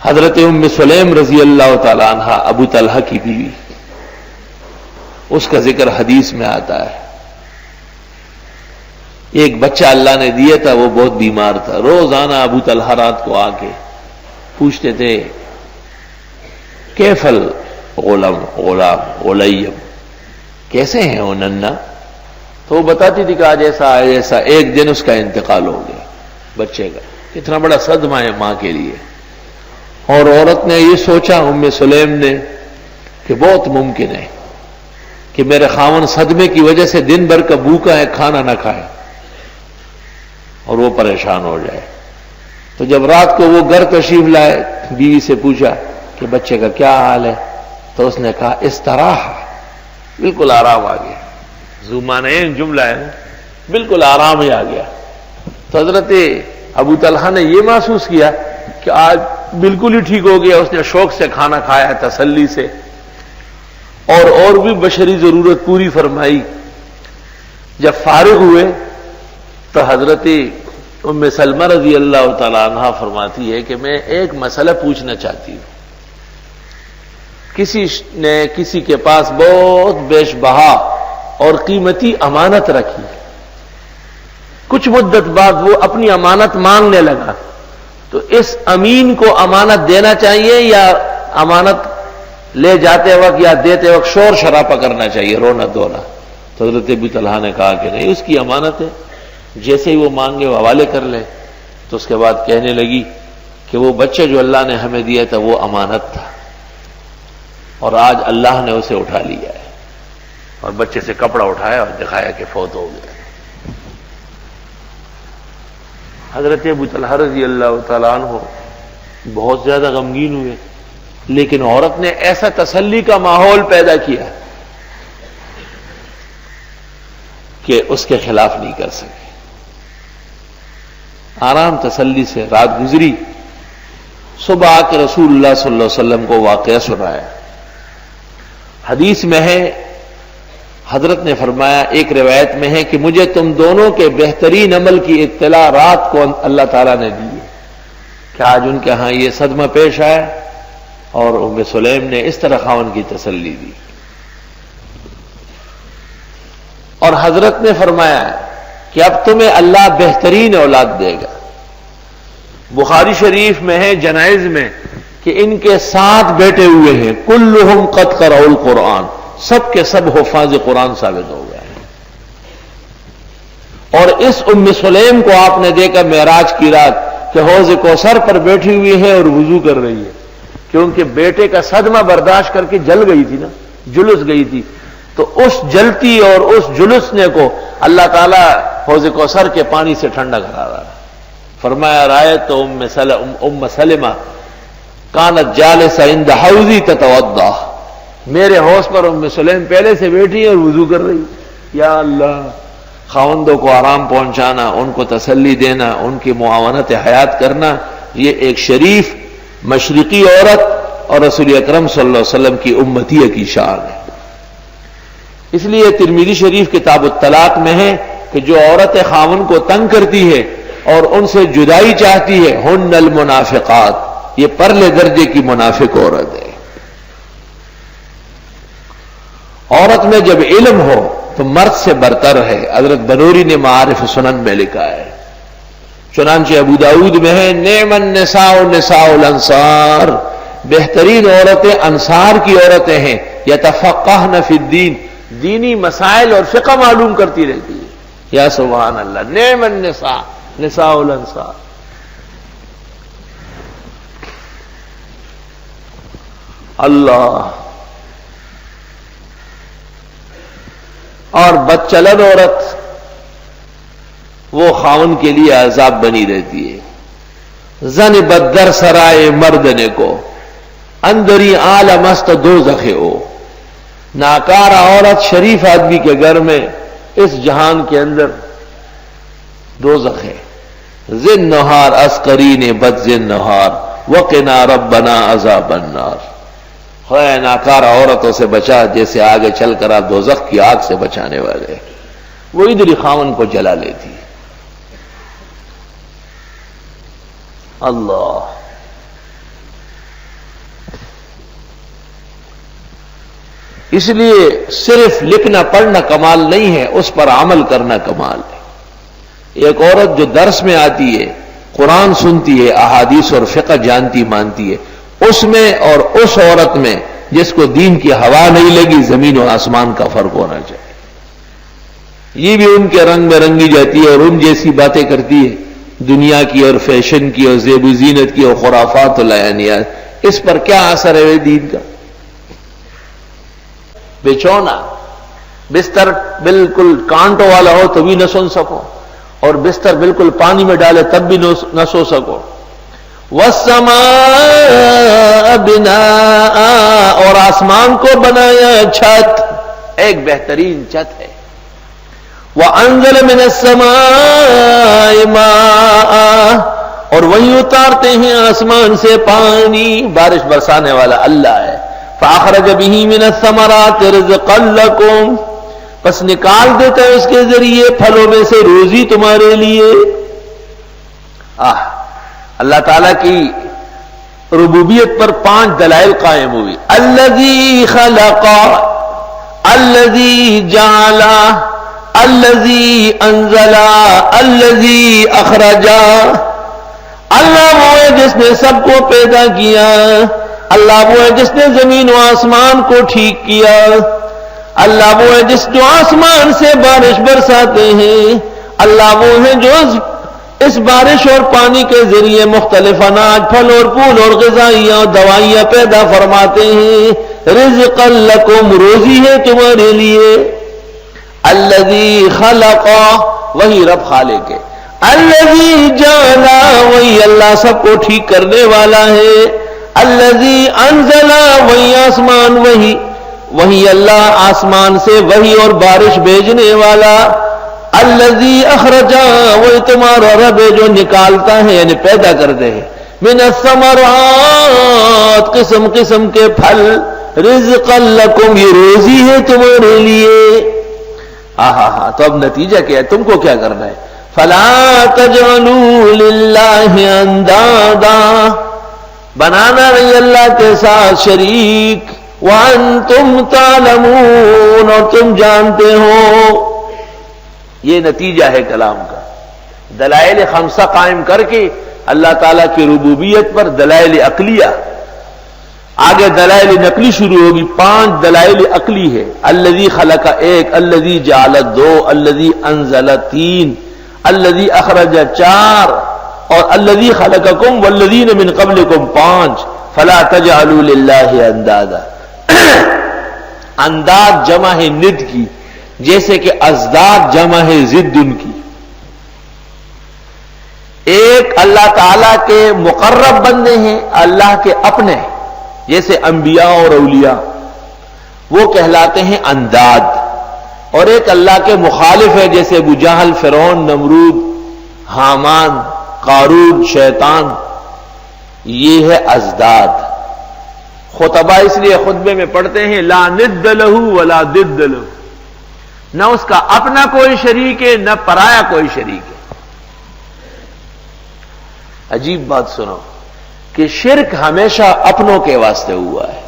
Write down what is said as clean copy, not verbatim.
حضرت ام سلیم رضی اللہ تعالی عنہ ابو طلحہ کی بیوی، اس کا ذکر حدیث میں آتا ہے. ایک بچہ اللہ نے دیا تھا، وہ بہت بیمار تھا. روزانہ ابو طلحہ رات کو آ کے پوچھتے تھے کیفل غلام کیسے ہیں وہ ننا؟ تو وہ بتاتی تھی کہ آج ایسا ایسا. ایک دن اس کا انتقال ہو گیا بچے کا. اتنا بڑا صدمہ ہے ماں کے لیے. اور عورت نے یہ سوچا ام سلیم نے کہ بہت ممکن ہے کہ میرے خاوند صدمے کی وجہ سے دن بھر کا بھوکا ہے، کھانا نہ کھائے اور وہ پریشان ہو جائے. تو جب رات کو وہ گھر تشریف لائے، بیوی سے پوچھا کہ بچے کا کیا حال ہے؟ تو اس نے کہا استراح، بالکل آرام آ گیا. زمانین جملہ ہے نا، بالکل آرام ہی آ گیا. تو حضرت ابو طلحہ نے یہ محسوس کیا کہ آج بالکل ہی ٹھیک ہو گیا. اس نے شوق سے کھانا کھایا، تسلی سے، اور بھی بشری ضرورت پوری فرمائی. جب فارغ ہوئے تو حضرت ام سلمہ رضی اللہ تعالی عنہ فرماتی ہے کہ میں ایک مسئلہ پوچھنا چاہتی ہوں. کسی نے کسی کے پاس بہت بیش بہا اور قیمتی امانت رکھی. کچھ مدت بعد وہ اپنی امانت مانگنے لگا. تو اس امین کو امانت دینا چاہیے یا امانت لے جاتے وقت یا دیتے وقت شور شرابہ کرنا چاہیے، رونا دھونا؟ تو حضرت ابو طلحہ نے کہا کہ نہیں، اس کی امانت ہے، جیسے ہی وہ مانگے وہ حوالے کر لے. تو اس کے بعد کہنے لگی کہ وہ بچہ جو اللہ نے ہمیں دیا تھا وہ امانت تھا، اور آج اللہ نے اسے اٹھا لیا ہے. اور بچے سے کپڑا اٹھایا اور دکھایا کہ فوت ہو گیا. حضرت ابو طلحہ رضی اللہ تعالیٰ عنہ بہت زیادہ غمگین ہوئے، لیکن عورت نے ایسا تسلی کا ماحول پیدا کیا کہ اس کے خلاف نہیں کر سکے. آرام تسلی سے رات گزری. صبح آ کے رسول اللہ صلی اللہ علیہ وسلم کو واقعہ سنایا. حدیث میں ہے، حضرت نے فرمایا، ایک روایت میں ہے کہ مجھے تم دونوں کے بہترین عمل کی اطلاع رات کو اللہ تعالیٰ نے دی ہے کہ آج ان کے ہاں یہ صدمہ پیش آیا. اور ام سلیم نے اس طرح خاوند کی تسلی دی. اور حضرت نے فرمایا کہ اب تمہیں اللہ بہترین اولاد دے گا. بخاری شریف میں ہے جنائز میں کہ ان کے 7 بیٹے ہوئے ہیں، کلہم قد قرأوا القرآن، سب کے سب حفاظ قرآن ثابت ہو گئے ہیں. اور اس ام سلیم کو آپ نے دیکھا معراج کی رات کہ حوض کوثر پر بیٹھی ہوئی ہے اور وضو کر رہی ہے، کیونکہ بیٹے کا صدمہ برداشت کر کے جل گئی تھی نا، جلس گئی تھی. تو اس جلتی اور اس جلسنے کو اللہ تعالیٰ حوض کوثر کے پانی سے ٹھنڈا کرا رہا ہے. فرمایا رایت ام سلمہ کانت جالسہ عند حوضی تتوضا، میرے حوض پر ام سلیم پہلے سے بیٹھی اور وضو کر رہی. یا اللہ، خاوندوں کو آرام پہنچانا، ان کو تسلی دینا، ان کی معاونت حیات کرنا، یہ ایک شریف مشرقی عورت اور رسول اکرم صلی اللہ علیہ وسلم کی امتیہ کی شان ہے. اس لیے ترمذی شریف کتاب الطلاق میں ہے کہ جو عورت خاوند کو تنگ کرتی ہے اور ان سے جدائی چاہتی ہے، ہن المنافقات، یہ پرلے درجے کی منافق عورت ہے. عورت میں جب علم ہو تو مرد سے برتر ہے. حضرت بنوری نے معارف سنن میں لکھا ہے. چنانچہ ابو داؤد میں ہے نعم النساء نساء الانصار، بہترین عورتیں انصار کی عورتیں ہیں. یتفقہن فی الدین، دینی مسائل اور فقہ معلوم کرتی رہتی ہے. یا سبحان اللہ، نعم النساء نساء الانصار. اللہ. اور بدچلن عورت وہ خاون کے لیے عذاب بنی رہتی ہے. زن بدر سرائے مردنے کو، اندری عالم است دوزخ ہو. ناکارہ عورت شریف آدمی کے گھر میں اس جہان کے اندر دوزخ ہے. زن نہار اسقرین بد زن نہار وقنا ربنا عذاب النار. خواہ ناکارہ عورتوں سے بچا جیسے آگے چل کر آپ دوزخ کی آگ سے بچانے والے. وہ ادھر ہی خاون کو جلا لیتی. اللہ. اس لیے صرف لکھنا پڑھنا کمال نہیں ہے، اس پر عمل کرنا کمال ہے۔ ایک عورت جو درس میں آتی ہے، قرآن سنتی ہے، احادیث اور فقہ جانتی مانتی ہے، اس میں اور اس عورت میں جس کو دین کی ہوا نہیں لگی، زمین و آسمان کا فرق ہونا چاہیے۔ یہ بھی ان کے رنگ میں رنگی جاتی ہے اور ان جیسی باتیں کرتی ہے، دنیا کی اور فیشن کی اور زیب و زینت کی اور خرافات و لیانیات۔ اس پر کیا اثر ہے دین کا؟ بچھونا بستر بالکل کانٹوں والا ہو تو بھی نہ سن سکو، اور بستر بالکل پانی میں ڈالے تب بھی نہ سو سکو۔ وَالسَّمَاءَ بِنَاءً، اور آسمان کو بنایا چھت، ایک بہترین چھت ہے۔ وَأَنزَلَ مِنَ السَّمَاءِ مَاءً، اور وہی اتارتے ہیں آسمان سے پانی، بارش برسانے والا اللہ ہے۔ فَأَخْرَجَ بِهِ مِنَ الثَّمَرَاتِ رِزْقًا لَكُمْ، بس نکال دیتا ہے اس کے ذریعے پھلوں میں سے روزی تمہارے لیے۔ اللہ تعالیٰ کی ربوبیت پر 5 دلائل قائم ہوئی۔ الذی خلق، الذی جعل، الذی انزل، الذی اخرج۔ اللہ وہ ہے جس نے سب کو پیدا کیا، اللہ وہ ہے جس نے زمین و آسمان کو ٹھیک کیا، اللہ وہ ہے جس جو آسمان سے بارش برساتے ہیں، اللہ وہ ہے جو اس بارش اور پانی کے ذریعے مختلف اناج، پھل اور پھول اور غذائیاں اور دوائیاں پیدا فرماتے ہیں۔ رزقا لکم، روزی ہے تمہارے لیے۔ الذی خلق، وہی رب خالق ہے۔ الذی جعل، وہی اللہ سب کو ٹھیک کرنے والا ہے۔ الذی انزل، وہی آسمان، وہی اللہ آسمان سے وہی اور بارش بھیجنے والا۔ الذی اخرج، وہی تمہارا رب ہے جو نکالتا ہے یعنی پیدا کرتے ہیں۔ من الثمرات، قسم قسم کے پھل۔ رزقا لکم، یہ روزی ہے تمہارے لیے۔ تو اب نتیجہ کیا ہے؟ تم کو کیا کرنا ہے؟ فلا تجعلوا للہ اندادا، بنانا نہیں اللہ کے ساتھ شریک۔ وانتم تعلمون، اور تم جانتے ہو۔ یہ نتیجہ ہے کلام کا۔ دلائل خمسہ قائم کر کے اللہ تعالیٰ کی ربوبیت پر دلائل عقلیہ، آگے دلائل نقلی شروع ہوگی۔ 5 دلائل عقلی ہے۔ الذی خلق 1، الذی جعل 2، الذی انزل 3، الذی اخرج 4، اور الذی خلقکم والذین من قبلکم 5۔ فلا تجعلوا للہ اندادا، انداد جمع ہے ند کی، جیسے کہ ازداد جمع ہے ضد ان کی۔ ایک اللہ تعالیٰ کے مقرب بندے ہیں، اللہ کے اپنے، جیسے انبیاء اور اولیاء، وہ کہلاتے ہیں انداد، اور ایک اللہ کے مخالف ہے، جیسے ابو جہل، فرعون، نمرود، حامان، قارون، شیطان، یہ ہے ازداد۔ خطبہ اس لیے خطبے میں پڑھتے ہیں لا ند لہ ولا ضد لہ، نہ اس کا اپنا کوئی شریک ہے نہ پرایا کوئی شریک ہے۔ عجیب بات سنو کہ شرک ہمیشہ اپنوں کے واسطے ہوا ہے،